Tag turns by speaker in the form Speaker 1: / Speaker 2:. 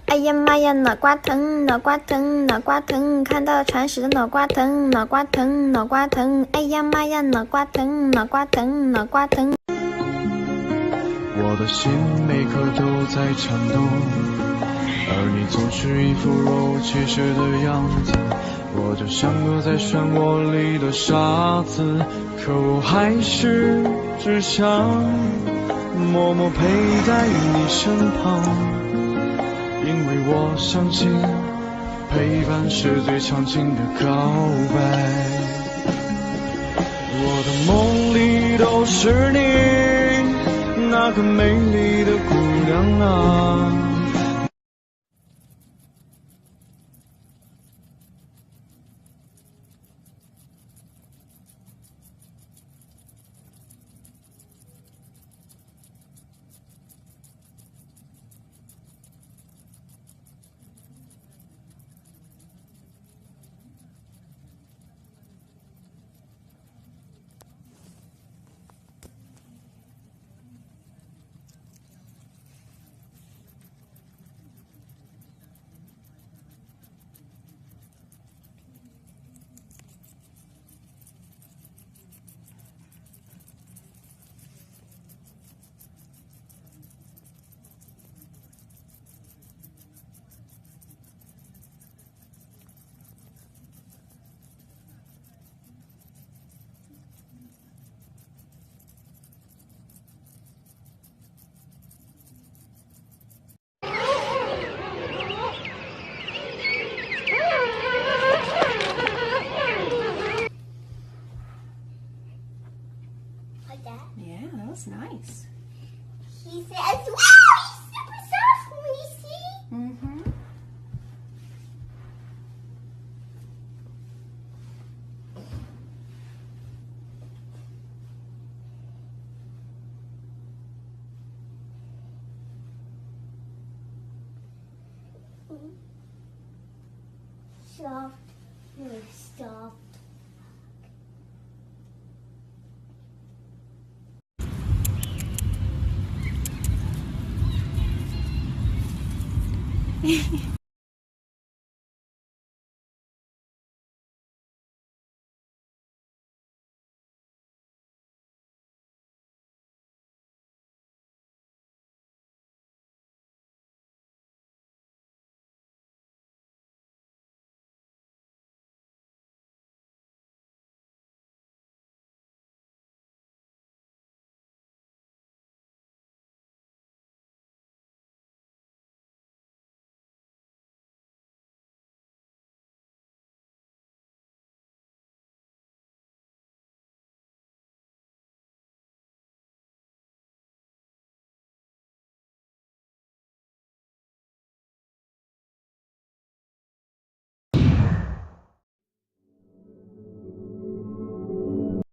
Speaker 1: 哎呀妈呀，脑瓜疼，脑瓜疼，脑瓜疼！看到铲屎的脑瓜疼，脑瓜疼，脑瓜疼！哎呀妈呀，脑瓜疼，脑瓜疼，脑瓜疼！
Speaker 2: 我的心每刻都在颤抖，而你总是一副若无其事的样子，我就像个在漩涡里的沙子，可我还是只想默默陪在你身旁，因为我相信陪伴是最长情的告白。我的梦里都是你，那个美丽的姑娘啊。
Speaker 3: Like that?
Speaker 4: Yeah, that was nice.
Speaker 3: He says, wow, he's super soft, Macy.
Speaker 4: Mm-hmm.
Speaker 3: Soft, really soft.